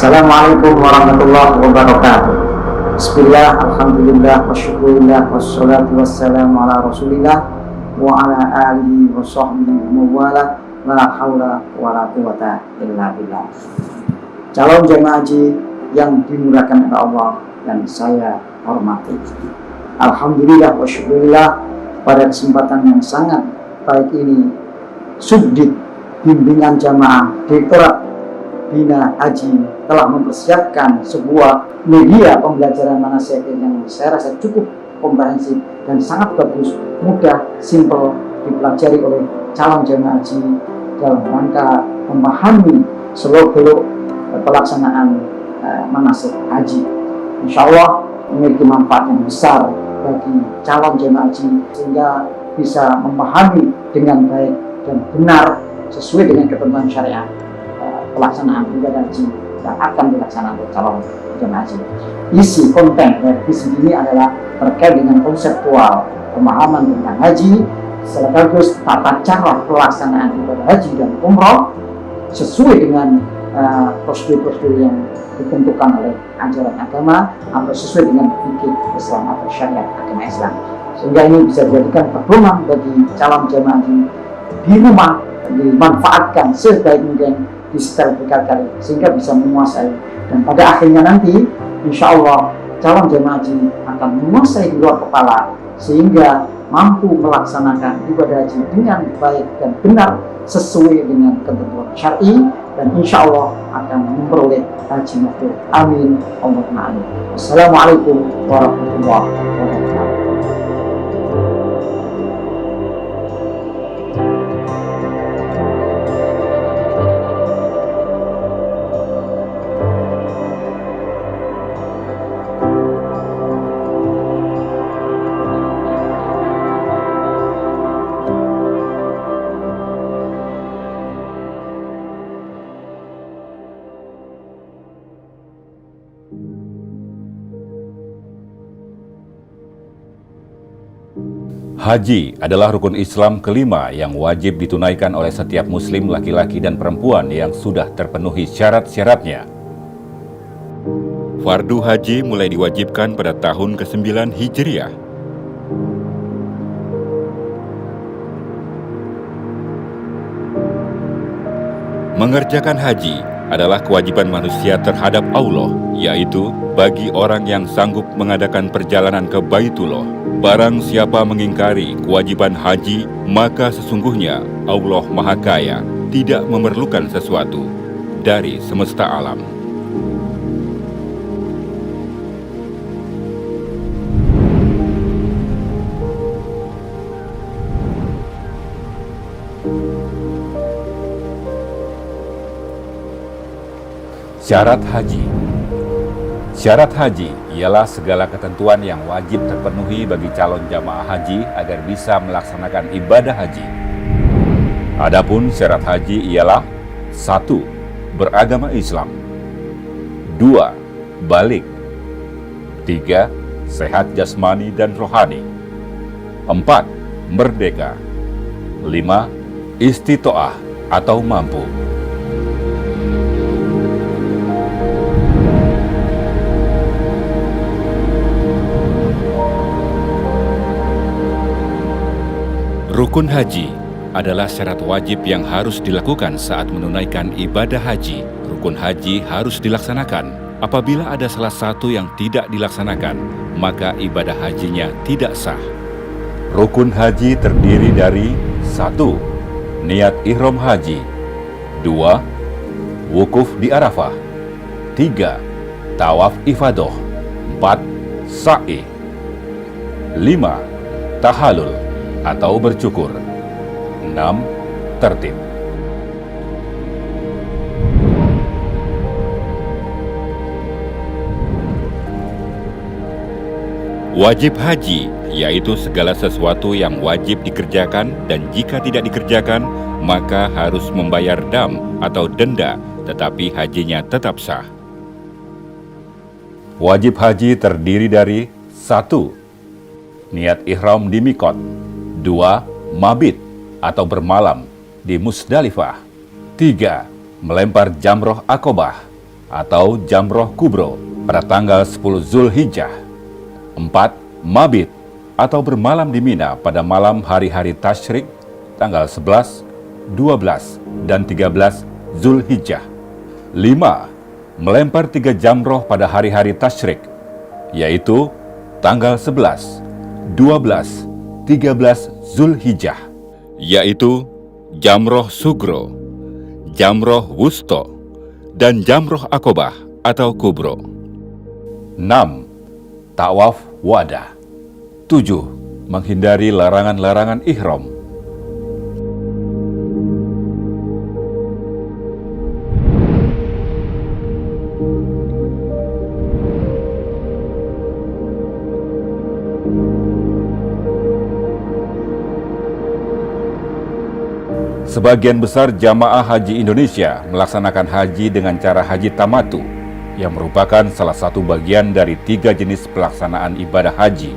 Assalamualaikum warahmatullahi wabarakatuh. Bismillah, alhamdulillah, wa syukurillah, wassalatu wassalamu ala rasulillah wa ala alihi wa sahbihi mawala, la hawla wa la quwata illa billah. Calon jemaah haji yang dimudahkan oleh Allah dan saya hormati, alhamdulillah wa syukurillah, pada kesempatan yang sangat baik ini Subdit Bimbingan Jamaah Direktorat Bina Haji telah mempersiapkan sebuah media pembelajaran manasik yang saya rasa cukup komprehensif dan sangat bagus, mudah, simpel dipelajari oleh calon jemaah haji dalam rangka memahami seluk-beluk pelaksanaan manasik haji. Insya Allah memiliki manfaat yang besar bagi calon jemaah haji sehingga bisa memahami dengan baik dan benar sesuai dengan ketentuan syariat pelaksanaan ibadah haji yang akan dilaksanakan oleh calon jemaah haji. Isi konten dari visi ini adalah terkait dengan konseptual pemahaman tentang haji, sekaligus tata cara pelaksanaan ibadah haji dan umroh sesuai dengan prosedur-prosedur yang ditentukan oleh ajaran agama atau sesuai dengan fikih Islam atau syariat agama Islam, sehingga ini bisa dijadikan pedoman bagi calon jemaah haji di rumah, dimanfaatkan sebaik mungkin di setel berkali-kali sehingga bisa menguasai, dan pada akhirnya nanti insya Allah calon jemaah haji akan menguasai di luar kepala sehingga mampu melaksanakan ibadah haji dengan baik dan benar sesuai dengan ketentuan syar'i, dan insya Allah akan memperoleh haji mabrur. Amin Allahumma amin. Wassalamualaikum warahmatullahi wabarakatuh. Haji adalah rukun Islam kelima yang wajib ditunaikan oleh setiap muslim laki-laki dan perempuan yang sudah terpenuhi syarat-syaratnya. Fardu haji mulai diwajibkan pada tahun ke-9 Hijriah. Mengerjakan haji adalah kewajiban manusia terhadap Allah, yaitu bagi orang yang sanggup mengadakan perjalanan ke Baitullah. Barang siapa mengingkari kewajiban haji, maka sesungguhnya Allah Maha Kaya tidak memerlukan sesuatu dari semesta alam. Syarat haji. Syarat haji ialah segala ketentuan yang wajib terpenuhi bagi calon jamaah haji agar bisa melaksanakan ibadah haji. Adapun syarat haji ialah 1. Beragama Islam, 2. Balik, 3. Sehat jasmani dan rohani, 4. Merdeka, 5. Istitoah atau mampu. Rukun haji adalah syarat wajib yang harus dilakukan saat menunaikan ibadah haji. Rukun haji harus dilaksanakan. Apabila ada salah satu yang tidak dilaksanakan, maka ibadah hajinya tidak sah. Rukun haji terdiri dari 1. Niat ihram haji, 2. Wukuf di Arafah, 3. Tawaf ifadah, 4. Sa'i, 5. Tahalul atau bercukur, 6. Tertib. Wajib haji yaitu segala sesuatu yang wajib dikerjakan dan jika tidak dikerjakan maka harus membayar dam atau denda, tetapi hajinya tetap sah. Wajib haji terdiri dari 1. Niat ihram di Mikot, 2. Mabit atau bermalam di Musdalifah, 3. Melempar jamroh Aqobah, atau Jamroh Kubro pada tanggal 10 Zulhijjah. 4. Mabit atau bermalam di Mina pada malam hari-hari tasyrik tanggal 11, 12, dan 13 Zulhijjah. 5. Melempar 3 jamroh pada hari-hari tasyrik, yaitu tanggal 11, 12, 13 Zulhijjah, yaitu Jamroh Sugro, Jamroh Wusto, dan Jamroh Akobah atau Kubro. 6. Tawaf Wada. 7. Menghindari larangan-larangan ihram. Sebagian besar jamaah haji Indonesia melaksanakan haji dengan cara haji tamatu, yang merupakan salah satu bagian dari 3 jenis pelaksanaan ibadah haji,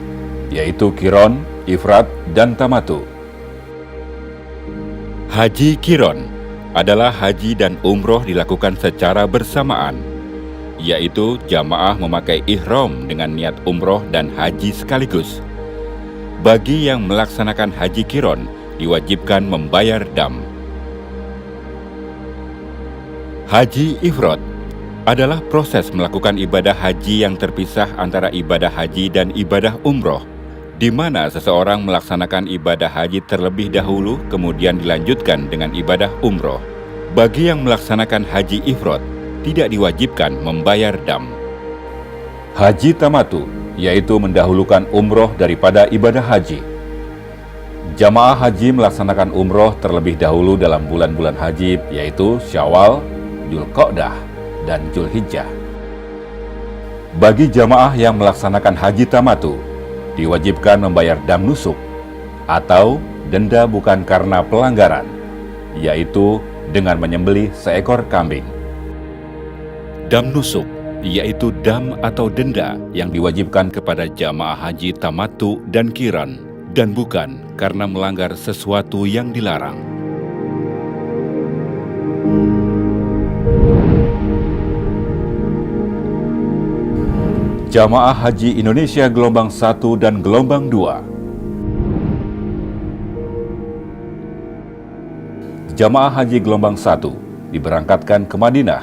yaitu Qiron, Ifrat, dan Tamatu. Haji Qiron adalah haji dan umroh dilakukan secara bersamaan, yaitu jamaah memakai ihram dengan niat umroh dan haji sekaligus. Bagi yang melaksanakan haji Qiron, diwajibkan membayar dam. Haji Ifrat adalah proses melakukan ibadah haji yang terpisah antara ibadah haji dan ibadah umroh, di mana seseorang melaksanakan ibadah haji terlebih dahulu kemudian dilanjutkan dengan ibadah umroh. Bagi yang melaksanakan haji Ifrat, tidak diwajibkan membayar dam. Haji Tamatu, yaitu mendahulukan umroh daripada ibadah haji. Jamaah haji melaksanakan umroh terlebih dahulu dalam bulan-bulan haji, yaitu Syawal, Dzulqa'dah, dan Dzulhijjah. Bagi jamaah yang melaksanakan haji tamatu, diwajibkan membayar dam nusuk atau denda bukan karena pelanggaran, yaitu dengan menyembelih seekor kambing. Dam nusuk yaitu dam atau denda yang diwajibkan kepada jamaah haji tamatu dan qiran, dan bukan karena melanggar sesuatu yang dilarang. Jamaah Haji Indonesia gelombang 1 dan gelombang 2. Jamaah Haji gelombang 1 diberangkatkan ke Madinah.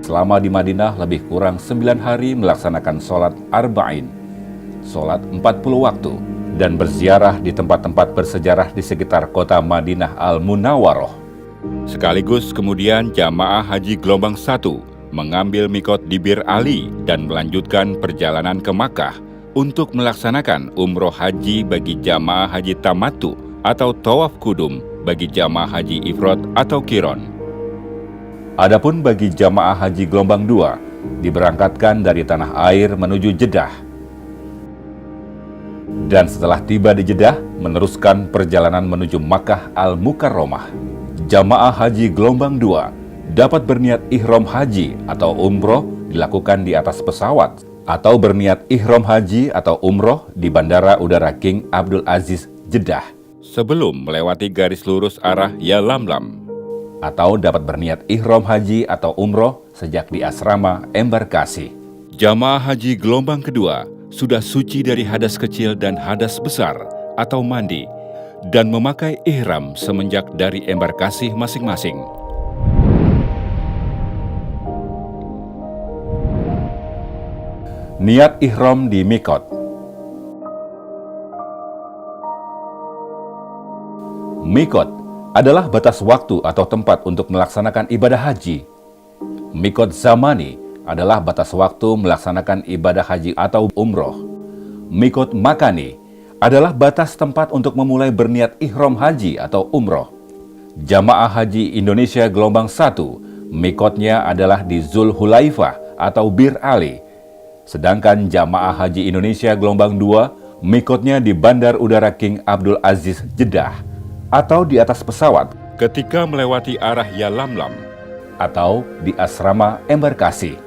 Selama di Madinah lebih kurang 9 hari melaksanakan sholat arba'in, sholat 40 waktu, dan berziarah di tempat-tempat bersejarah di sekitar kota Madinah Al-Munawwaroh. Sekaligus kemudian jamaah haji gelombang 1 mengambil mikot di Bir Ali dan melanjutkan perjalanan ke Makkah untuk melaksanakan umroh haji bagi jamaah haji tamatu atau tawaf kudum bagi jamaah haji ifrad atau qiron. Adapun bagi jamaah haji gelombang 2 diberangkatkan dari tanah air menuju Jeddah. Dan setelah tiba di Jeddah meneruskan perjalanan menuju Makkah Al-Mukarramah. Jamaah haji gelombang 2 dapat berniat ihram haji atau umroh dilakukan di atas pesawat, atau berniat ihram haji atau umroh di Bandara Udara King Abdul Aziz Jeddah sebelum melewati garis lurus arah Yalamlam, atau dapat berniat ihram haji atau umroh sejak di asrama embarkasi. Jamaah haji gelombang kedua sudah suci dari hadas kecil dan hadas besar atau mandi, dan memakai ihram semenjak dari embarkasi masing-masing. Niat ihram di mikot. Mikot adalah batas waktu atau tempat untuk melaksanakan ibadah haji. Mikot zamani adalah batas waktu melaksanakan ibadah haji atau umroh. Mikot makani adalah batas tempat untuk memulai berniat ihram haji atau umroh. Jamaah Haji Indonesia gelombang 1, mikotnya adalah di Zulhulaifah atau Bir Ali. Sedangkan Jamaah Haji Indonesia gelombang 2, mikotnya di Bandar Udara King Abdul Aziz Jeddah, atau di atas pesawat ketika melewati arah Yalamlam, atau di asrama embarkasi.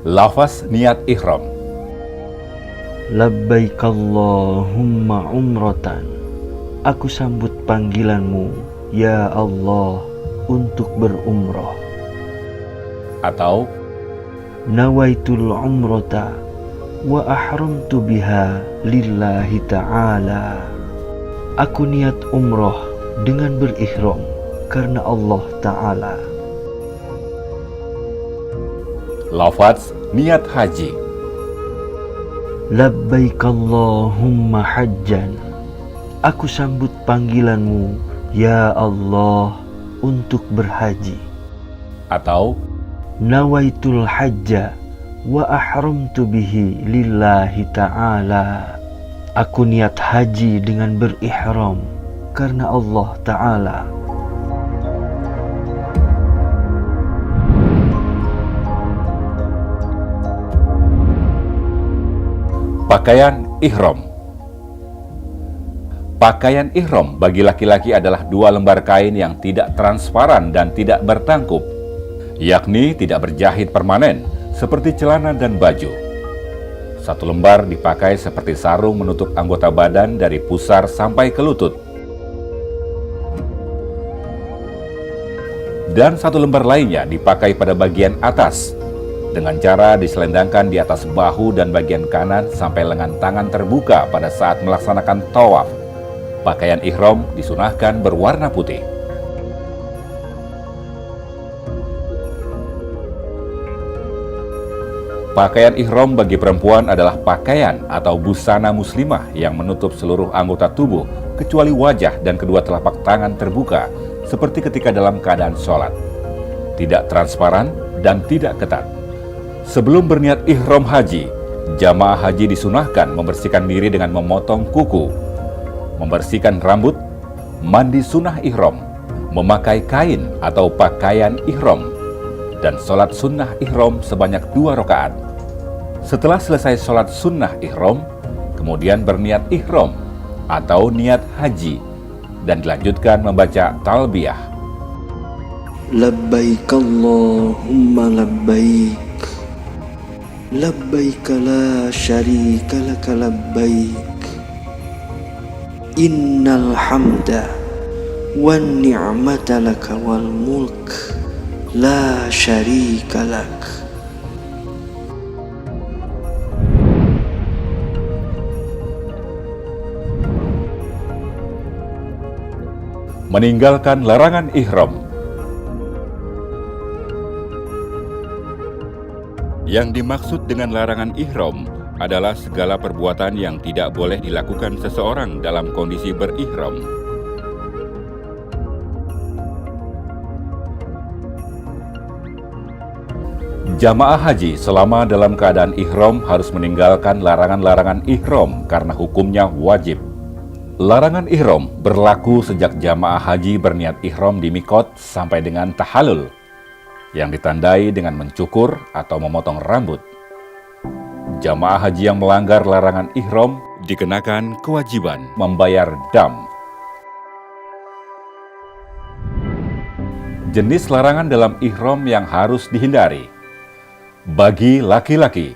Lafaz niat ihram. Labbaik Allahumma umratan Aku sambut panggilan-Mu, ya Allah, untuk berumrah. Atau Nawaitul umrata wa ahramtu biha lillahi ta'ala. Aku niat umrah dengan berihram karena Allah Ta'ala. lafaz niat haji. Labbaik Allahumma hajjan. Aku sambut panggilan-Mu, ya Allah, untuk berhaji. Atau Nawaitul hajja wa ahramtu bihi lillahi ta'ala. Aku niat haji dengan berihram karena Allah Ta'ala. pakaian ihram. Pakaian ihram bagi laki-laki adalah 2 lembar kain yang tidak transparan dan tidak bertangkup, yakni tidak berjahit permanen seperti celana dan baju. 1 lembar dipakai seperti sarung menutup anggota badan dari pusar sampai ke lutut. Dan 1 lembar lainnya dipakai pada bagian atas, dengan cara diselendangkan di atas bahu dan bagian kanan sampai lengan tangan terbuka pada saat melaksanakan tawaf. Pakaian ihram disunahkan berwarna putih. Pakaian ihram bagi perempuan adalah pakaian atau busana muslimah yang menutup seluruh anggota tubuh kecuali wajah dan kedua telapak tangan terbuka seperti ketika dalam keadaan sholat. Tidak transparan dan tidak ketat. Sebelum berniat ihram haji, jamaah haji disunahkan membersihkan diri dengan memotong kuku, membersihkan rambut, mandi sunnah ihram, memakai kain atau pakaian ihram, dan sholat sunnah ihram sebanyak 2 rakaat. Setelah selesai sholat sunnah ihram, kemudian berniat ihram atau niat haji, dan dilanjutkan membaca talbiyah. Labbaik Allahumma labbaik. Labbaik la syarika laka labbaik. Innal hamda wan ni'mata laka wal mulk la syarika lak. Meninggalkan larangan ihram. Yang dimaksud dengan larangan ihram adalah segala perbuatan yang tidak boleh dilakukan seseorang dalam kondisi berihram. Jamaah haji selama dalam keadaan ihram harus meninggalkan larangan-larangan ihram karena hukumnya wajib. Larangan ihram berlaku sejak jamaah haji berniat ihram di mikot sampai dengan tahallul, yang ditandai dengan mencukur atau memotong rambut. Jamaah haji yang melanggar larangan ihram dikenakan kewajiban membayar dam. Jenis larangan dalam ihram yang harus dihindari. Bagi laki-laki,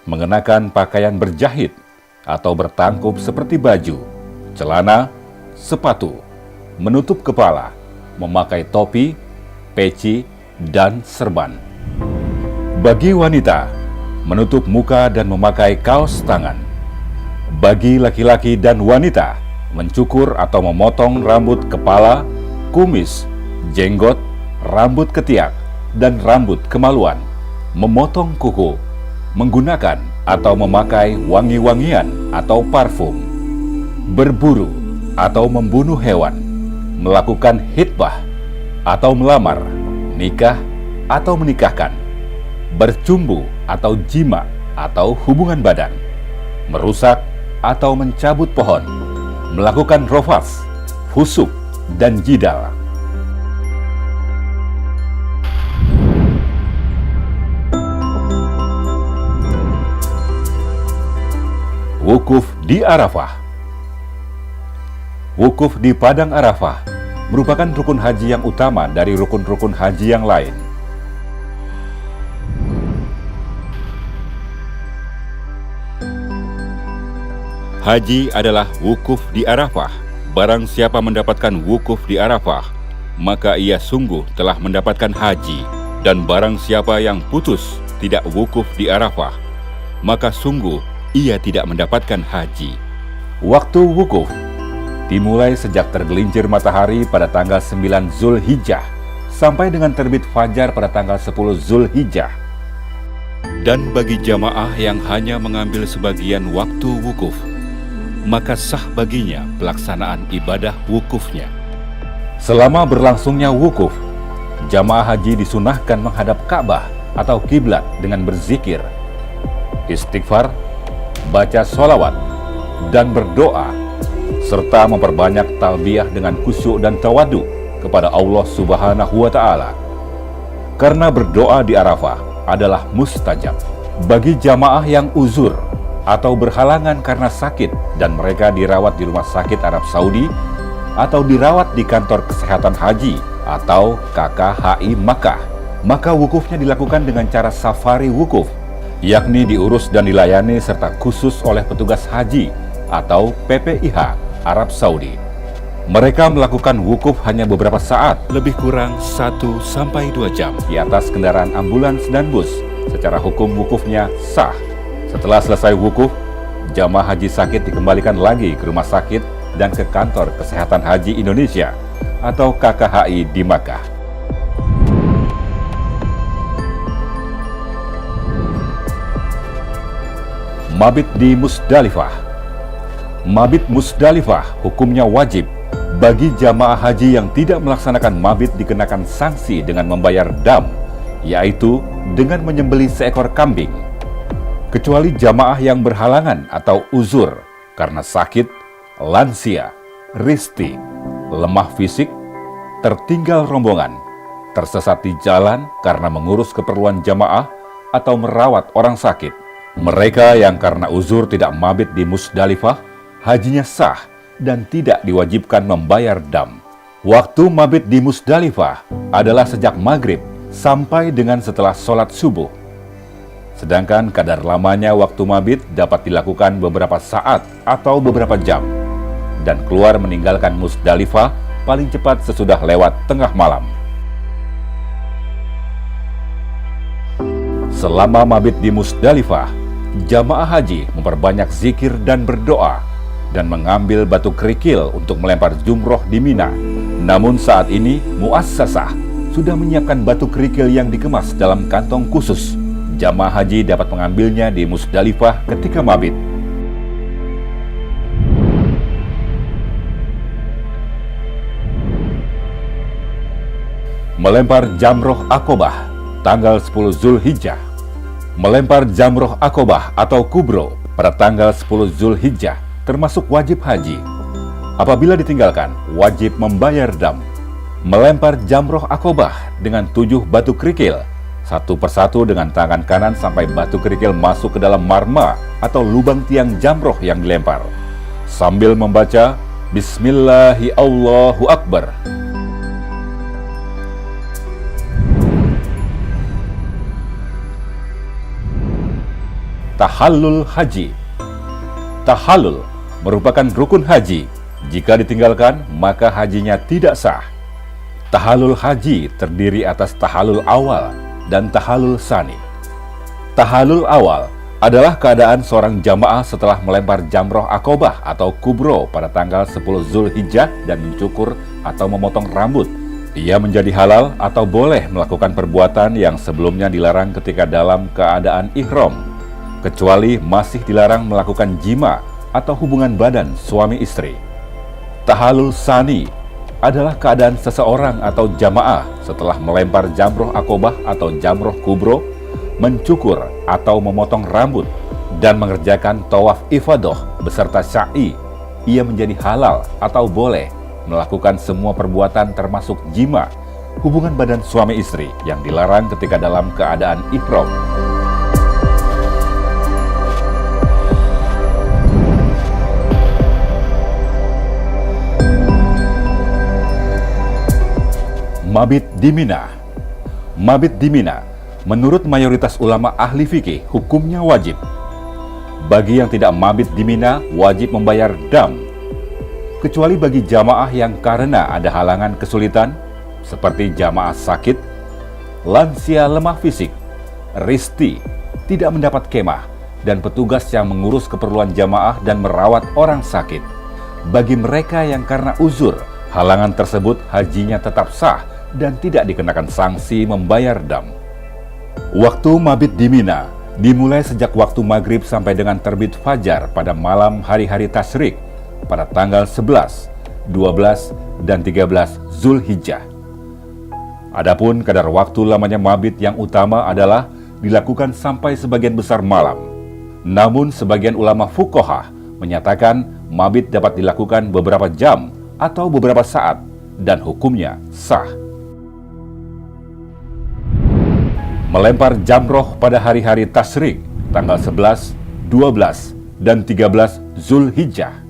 mengenakan pakaian berjahit atau bertangkup seperti baju, celana, sepatu, menutup kepala, memakai topi, peci, dan serban. Bagi wanita, menutup muka dan memakai kaos tangan. Bagi laki-laki dan wanita, mencukur atau memotong rambut kepala, kumis, jenggot, rambut ketiak, dan rambut kemaluan, memotong kuku, menggunakan atau memakai wangi-wangian atau parfum, berburu atau membunuh hewan, melakukan hitbah atau melamar, nikah atau menikahkan, bercumbu atau jima atau hubungan badan, merusak atau mencabut pohon, melakukan rofas, fusuk, dan jidal. Wukuf di Arafah. Wukuf di Padang Arafah merupakan rukun haji yang utama dari rukun-rukun haji yang lain. Haji adalah wukuf di Arafah, barang siapa mendapatkan wukuf di Arafah, maka ia sungguh telah mendapatkan haji. Dan barang siapa yang putus tidak wukuf di Arafah, maka sungguh ia tidak mendapatkan haji. Waktu wukuf dimulai sejak tergelincir matahari pada tanggal 9 Zulhijjah sampai dengan terbit fajar pada tanggal 10 Zulhijjah. Dan bagi jamaah yang hanya mengambil sebagian waktu wukuf, maka sah baginya pelaksanaan ibadah wukufnya. Selama berlangsungnya wukuf, jamaah haji disunahkan menghadap Ka'bah atau kiblat dengan berzikir, istighfar, baca sholawat, dan berdoa, serta memperbanyak talbiyah dengan khusyuk dan tawadu kepada Allah Subhanahu wa Ta'ala. Karena berdoa di Arafah adalah mustajab. Bagi jamaah yang uzur atau berhalangan karena sakit dan mereka dirawat di rumah sakit Arab Saudi atau dirawat di kantor kesehatan haji atau KKHI Makkah, maka wukufnya dilakukan dengan cara safari wukuf, yakni diurus dan dilayani serta khusus oleh petugas haji atau PPIH Arab Saudi. Mereka melakukan wukuf hanya beberapa saat, lebih kurang 1-2 jam, di atas kendaraan ambulans dan bus. Secara hukum wukufnya sah. Setelah selesai wukuf, jamaah haji sakit dikembalikan lagi ke rumah sakit dan ke kantor kesehatan haji Indonesia atau KKHI di Makkah. Mabit di Musdalifah. Mabit Musdalifah hukumnya wajib. Bagi jamaah haji yang tidak melaksanakan mabit dikenakan sanksi dengan membayar dam, yaitu dengan menyembelih seekor kambing. Kecuali jamaah yang berhalangan atau uzur karena sakit, lansia, risti, lemah fisik, tertinggal rombongan, tersesat di jalan karena mengurus keperluan jamaah atau merawat orang sakit. Mereka yang karena uzur tidak mabit di Musdalifah, hajinya sah dan tidak diwajibkan membayar dam. Waktu mabit di Musdalifah adalah sejak maghrib sampai dengan setelah sholat subuh. Sedangkan kadar lamanya waktu mabit dapat dilakukan beberapa saat atau beberapa jam, dan keluar meninggalkan Musdalifah paling cepat sesudah lewat tengah malam. Selama mabit di Musdalifah, jamaah haji memperbanyak zikir dan berdoa, dan mengambil batu kerikil untuk melempar jumroh di Mina. Namun saat ini Muassasah sudah menyiapkan batu kerikil yang dikemas dalam kantong khusus. Jamaah haji dapat mengambilnya di Musdalifah ketika mabit. Melempar jamroh Aqobah tanggal 10 Zulhijjah. Melempar jamroh Aqobah atau kubro pada tanggal 10 Zulhijjah termasuk wajib haji. Apabila ditinggalkan, wajib membayar dam. Melempar jamroh Aqobah dengan 7 batu kerikil, satu persatu dengan tangan kanan sampai batu kerikil masuk ke dalam marma atau lubang tiang jamroh yang dilempar, sambil membaca Bismillahi Allahu Akbar. Tahallul haji. Tahallul merupakan rukun haji. Jika ditinggalkan, maka hajinya tidak sah. Tahallul haji terdiri atas tahallul awal dan tahallul sani. Tahallul awal adalah keadaan seorang jamaah setelah melempar jamroh Aqobah atau kubro pada tanggal 10 Zulhijjah dan mencukur atau memotong rambut. Ia menjadi halal atau boleh melakukan perbuatan yang sebelumnya dilarang ketika dalam keadaan ihram, kecuali masih dilarang melakukan jima atau hubungan badan suami istri. Tahallul sani adalah keadaan seseorang atau jamaah setelah melempar jamroh Aqobah atau jamroh kubro, mencukur atau memotong rambut, dan mengerjakan tawaf ifadah beserta sa'i. Ia menjadi halal atau boleh melakukan semua perbuatan termasuk jima, hubungan badan suami istri yang dilarang ketika dalam keadaan ihram. Mabit di Mina. Mabit di Mina, menurut mayoritas ulama ahli fikih, hukumnya wajib. Bagi yang tidak mabit di Mina, wajib membayar dam. kecuali bagi jamaah yang karena ada halangan kesulitan, seperti jamaah sakit, lansia lemah fisik, risti, tidak mendapat kemah, dan petugas yang mengurus keperluan jamaah dan merawat orang sakit. Bagi mereka yang karena uzur, halangan tersebut hajinya tetap sah dan tidak dikenakan sanksi membayar dam. Waktu mabit di Mina dimulai sejak waktu maghrib sampai dengan terbit fajar pada malam hari-hari tasyrik pada tanggal 11, 12, dan 13 Zulhijjah. Adapun kadar waktu lamanya mabit yang utama adalah dilakukan sampai sebagian besar malam. Namun sebagian ulama fuqaha menyatakan mabit dapat dilakukan beberapa jam atau beberapa saat dan hukumnya sah. Melempar jamroh pada hari-hari tasyrik tanggal 11, 12, dan 13 Zulhijjah.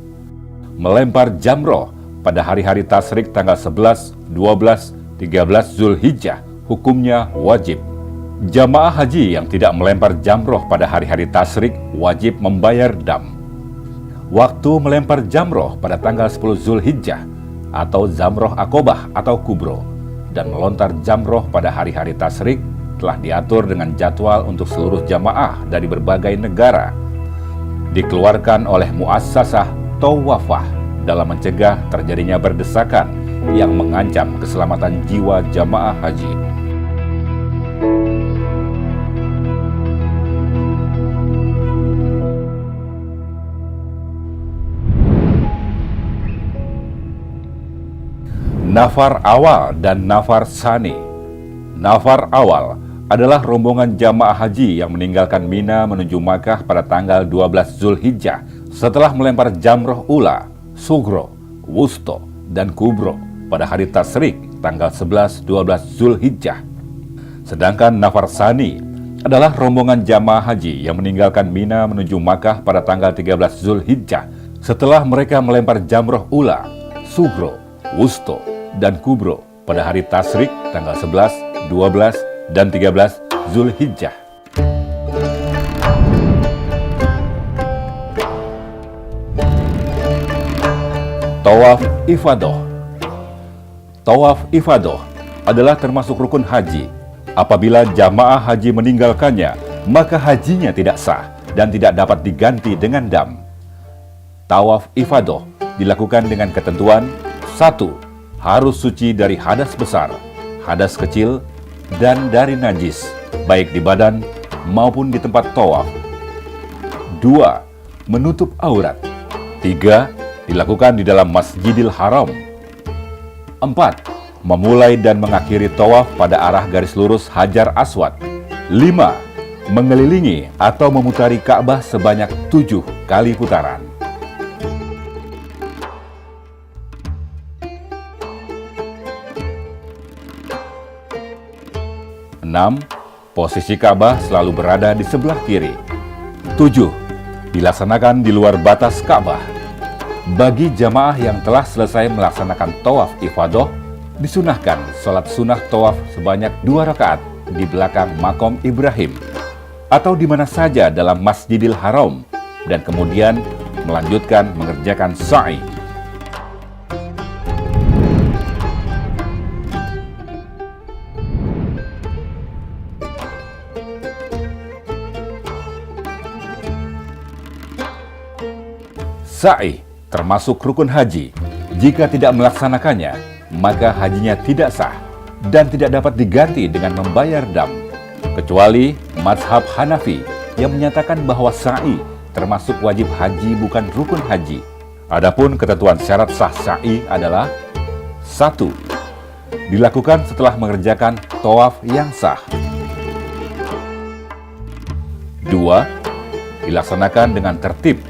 Melempar jamroh pada hari-hari tasyrik tanggal 11, 12, 13 Zulhijjah hukumnya wajib. Jamaah haji yang tidak melempar jamroh pada hari-hari tasyrik wajib membayar dam. Waktu melempar jamroh pada tanggal 10 Zulhijjah atau zamroh akobah atau kubro dan melontar jamroh pada hari-hari tasyrik telah diatur dengan jadwal untuk seluruh jamaah dari berbagai negara. Dikeluarkan oleh muassasah Tawafah dalam mencegah terjadinya berdesakan yang mengancam keselamatan jiwa jamaah haji. Nafar awal dan nafar sani. Nafar awal adalah rombongan jamaah haji yang meninggalkan Mina menuju Makkah pada tanggal 12 Zulhijjah setelah melempar jamroh ula, sugro, wusto, dan kubro pada hari tasyrik tanggal 11-12 Zulhijjah. Sedangkan nafar sani adalah rombongan jamaah haji yang meninggalkan Mina menuju Makkah pada tanggal 13 Zulhijjah setelah mereka melempar jamroh ula, sugro, wusto, dan kubro pada hari tasyrik tanggal 11, 12, dan 13 Zulhijjah. Tawaf ifadah. Tawaf ifadah adalah termasuk rukun haji. Apabila jamaah haji meninggalkannya, maka hajinya tidak sah dan tidak dapat diganti dengan dam. Tawaf ifadah dilakukan dengan ketentuan: 1. Harus suci dari hadas besar, hadas kecil, dan dari najis, baik di badan maupun di tempat tawaf. 2. Menutup aurat. 3. Dilakukan di dalam Masjidil Haram. 4. Memulai dan mengakhiri tawaf pada arah garis lurus Hajar Aswad. 5. Mengelilingi atau memutari Ka'bah sebanyak 7 kali putaran. 6. Posisi Ka'bah selalu berada di sebelah kiri. 7. Dilaksanakan di luar batas Ka'bah. Bagi jamaah yang telah selesai melaksanakan tawaf ifadah, disunahkan sholat sunnah tawaf sebanyak 2 rakaat di belakang makom Ibrahim atau di mana saja dalam Masjidil Haram dan kemudian melanjutkan mengerjakan sa'i. Sa'i termasuk rukun haji. Jika tidak melaksanakannya, maka hajinya tidak sah dan tidak dapat diganti dengan membayar dam. Kecuali mazhab Hanafi yang menyatakan bahwa sa'i termasuk wajib haji bukan rukun haji. Adapun ketentuan syarat sah sa'i adalah: 1. Dilakukan setelah mengerjakan tawaf yang sah. 2. Dilaksanakan dengan tertib,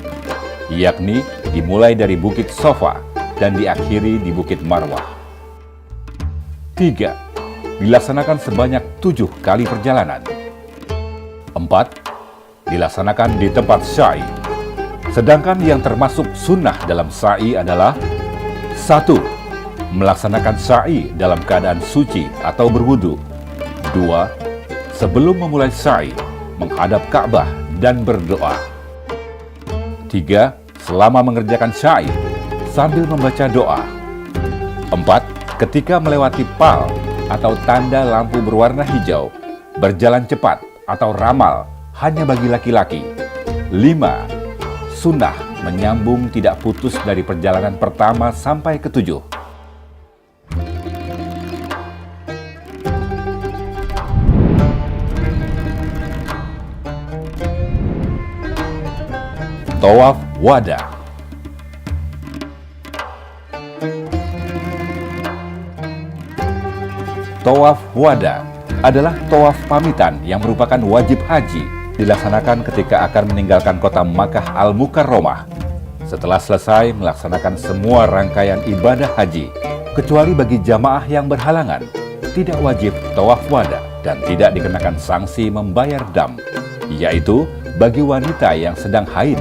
yakni dimulai dari Bukit Sofa dan diakhiri di Bukit Marwah. 3. Dilaksanakan sebanyak 7 kali perjalanan. 4. Dilaksanakan di tempat sa'i. Sedangkan yang termasuk sunnah dalam sa'i adalah: 1. Melaksanakan sa'i dalam keadaan suci atau berwudu. 2. Sebelum memulai sa'i, menghadap Ka'bah dan berdoa. 3. Selama mengerjakan sa'i, sambil membaca doa. 4. Ketika melewati pal atau tanda lampu berwarna hijau, berjalan cepat atau ramal hanya bagi laki-laki. 5. Sunnah menyambung tidak putus dari perjalanan pertama sampai ke-7. Tawaf wada. Tawaf wada adalah tawaf pamitan yang merupakan wajib haji dilaksanakan ketika akan meninggalkan kota Makkah Al-Mukarramah. Setelah selesai melaksanakan semua rangkaian ibadah haji, kecuali bagi jamaah yang berhalangan, tidak wajib tawaf wada dan tidak dikenakan sanksi membayar dam, yaitu bagi wanita yang sedang haid,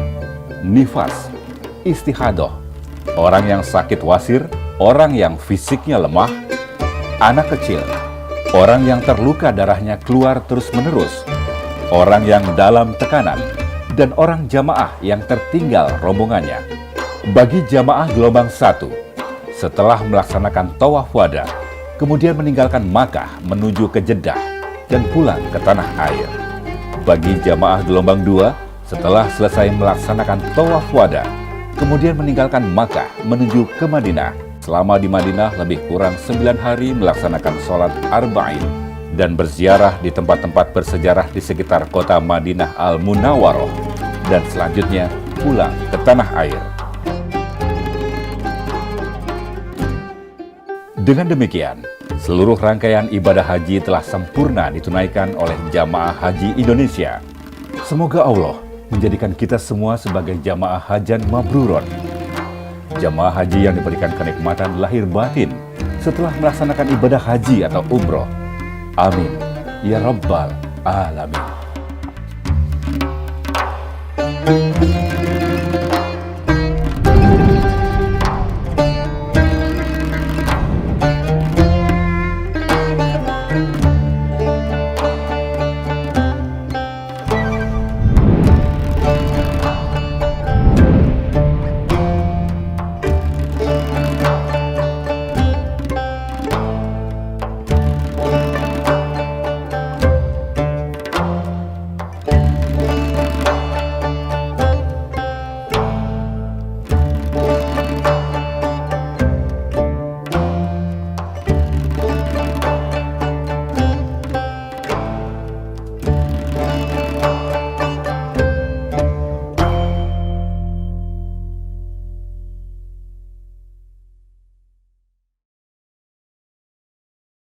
nifas, istihadah, orang yang sakit wasir, orang yang fisiknya lemah, anak kecil, orang yang terluka darahnya keluar terus-menerus, orang yang dalam tekanan, dan orang jamaah yang tertinggal rombongannya. Bagi jamaah gelombang 1, setelah melaksanakan tawaf wada, kemudian meninggalkan Makkah menuju ke Jeddah dan pulang ke tanah air. Bagi jamaah gelombang 2, setelah selesai melaksanakan tawaf wada, kemudian meninggalkan Makkah menuju ke Madinah. Selama di Madinah lebih kurang 9 hari melaksanakan sholat arba'in dan berziarah di tempat-tempat bersejarah di sekitar kota Madinah Al-Munawwaroh, dan selanjutnya pulang ke tanah air. Dengan demikian, seluruh rangkaian ibadah haji telah sempurna ditunaikan oleh jamaah haji Indonesia. Semoga Allah menjadikan kita semua sebagai jamaah hajan mabruron, jamaah haji yang diberikan kenikmatan lahir batin setelah melaksanakan ibadah haji atau umroh. Amin ya rabbal alamin.